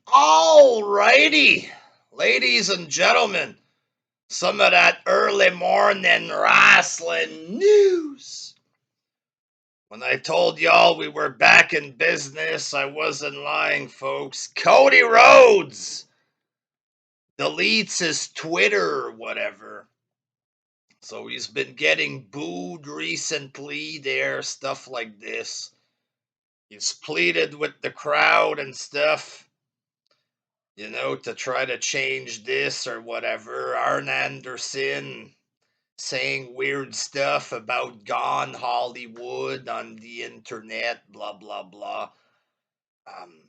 Alrighty, ladies and gentlemen, some of that early morning wrestling news. When I told y'all we were back in business, I wasn't lying, folks. Cody Rhodes deletes his Twitter or whatever. So he's been getting booed recently there, stuff like this. He's pleaded with the crowd and stuff, to try to change this or whatever. Arn Anderson saying weird stuff about Gone Hollywood on the internet, blah, blah, blah. Um,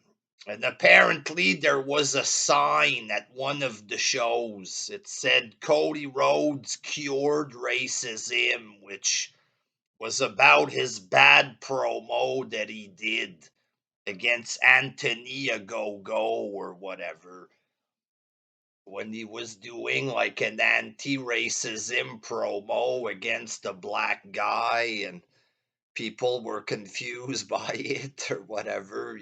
and apparently there was a sign at one of the shows. It said Cody Rhodes cured racism, which was about his bad promo that he did against Antonia Go-Go or whatever, when he was doing like an anti-racism promo against a black guy, and people were confused by it or whatever.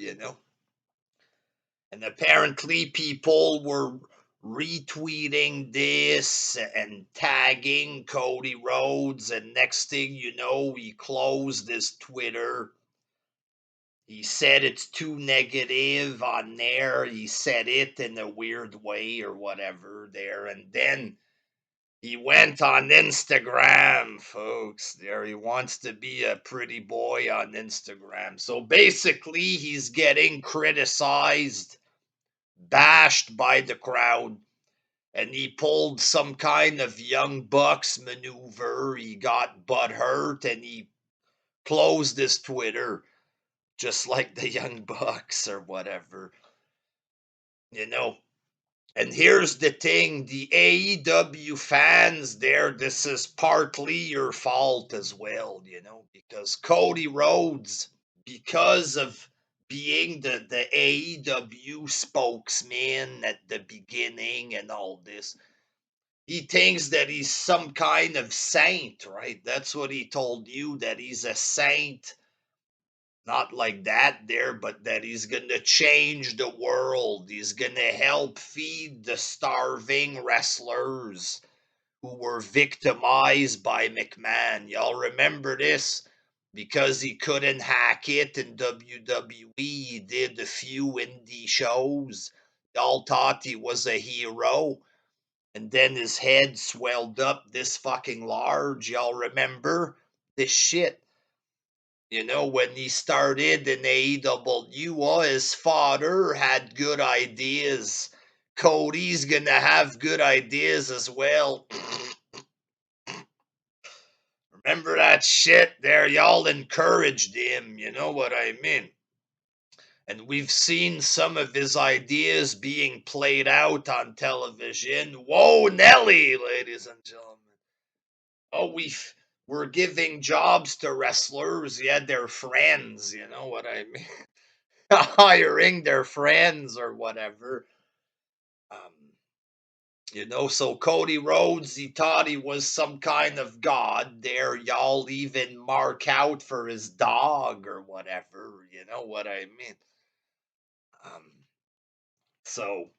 And apparently people were retweeting this and tagging Cody Rhodes, and next thing you know, he closed his Twitter. He said it's too negative on there. He said it in a weird way or whatever there. And then he went on Instagram, folks. There, he wants to be a pretty boy on Instagram. So basically, he's getting criticized, bashed by the crowd. And he pulled some kind of Young Bucks maneuver. He got butthurt and he closed his Twitter, just like the Young Bucks or whatever. And here's the thing, the AEW fans there, this is partly your fault as well, because Cody Rhodes, because of being the AEW spokesman at the beginning and all this, he thinks that he's some kind of saint, right? That's what he told you, that he's a saint. Not like that there, but that he's going to change the world. He's going to help feed the starving wrestlers who were victimized by McMahon. Y'all remember this? Because he couldn't hack it in WWE, he did a few indie shows. Y'all thought he was a hero. And then his head swelled up this fucking large. Y'all remember this shit? When he started in AEW, his father had good ideas. Cody's gonna have good ideas as well. Remember that shit there? Y'all encouraged him, you know what I mean? And we've seen some of his ideas being played out on television. Whoa, Nelly, ladies and gentlemen. Oh, we're giving jobs to wrestlers. Yeah, they're friends, you know what I mean? Hiring their friends or whatever. So Cody Rhodes, he thought he was some kind of god there. Y'all even mark out for his dog or whatever. You know what I mean? Um, so,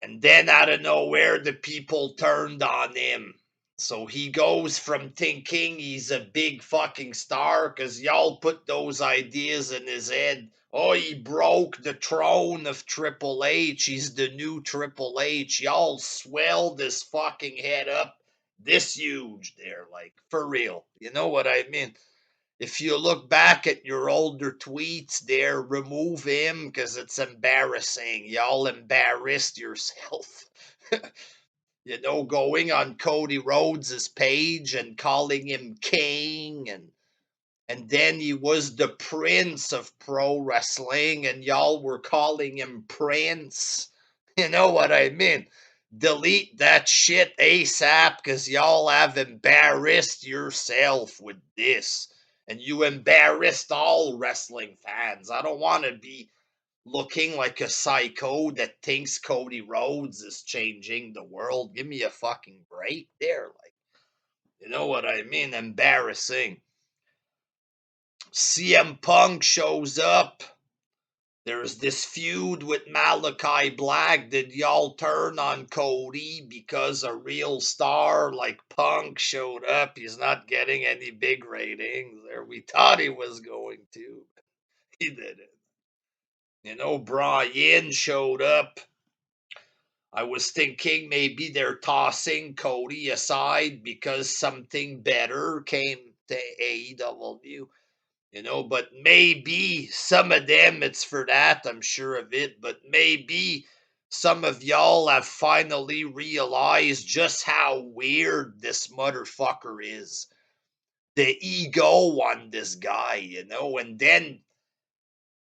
and then out of nowhere, the people turned on him. So he goes from thinking he's a big fucking star because y'all put those ideas in his head. Oh, he broke the throne of Triple H. He's the new Triple H. Y'all swelled his fucking head up this huge there, like for real. You know what I mean? If you look back at your older tweets there, remove him because it's embarrassing. Y'all embarrassed yourself. Going on Cody Rhodes' page and calling him king, and then he was the prince of pro wrestling and y'all were calling him prince. You know what I mean? Delete that shit ASAP because y'all have embarrassed yourself with this. And you embarrassed all wrestling fans. I don't want to be looking like a psycho that thinks Cody Rhodes is changing the world. Give me a fucking break there. Like, you know what I mean? Embarrassing. CM Punk shows up There's this feud with Malachi Black. Did y'all turn on Cody because a real star like Punk showed up? He's not getting any big ratings there. We thought he was going to. He didn't. Brian showed up. I was thinking maybe they're tossing Cody aside because something better came to AEW. But maybe some of them, it's for that, I'm sure of it, but maybe some of y'all have finally realized just how weird this motherfucker is. The ego on this guy, and then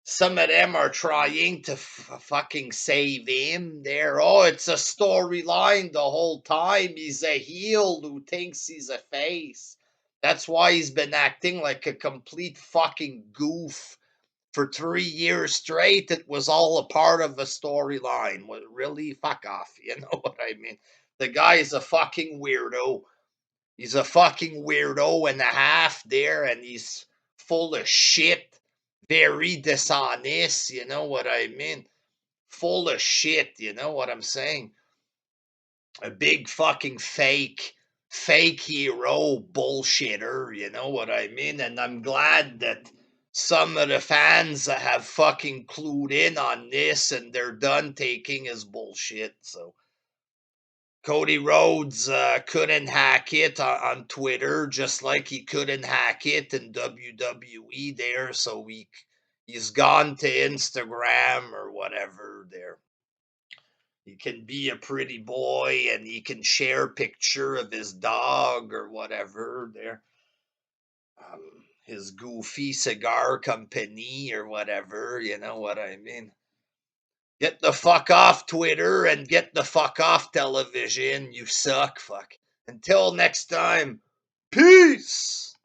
some of them are trying to fucking save him there. Oh, it's a storyline the whole time. He's a heel who thinks he's a face. That's why he's been acting like a complete fucking goof for 3 years straight. It was all a part of a storyline. What, really? Fuck off. You know what I mean? The guy is a fucking weirdo. He's a fucking weirdo and a half there, and he's full of shit. Very dishonest. You know what I mean? Full of shit. You know what I'm saying? A big fucking fake hero bullshitter, you know what I mean? And I'm glad that some of the fans have fucking clued in on this and they're done taking his bullshit. So Cody Rhodes couldn't hack it on Twitter, just like he couldn't hack it in WWE there. So he's gone to Instagram or whatever there. He can be a pretty boy and he can share a picture of his dog or whatever there. His goofy cigar company or whatever, you know what I mean? Get the fuck off Twitter and get the fuck off television. You suck, fuck. Until next time, peace!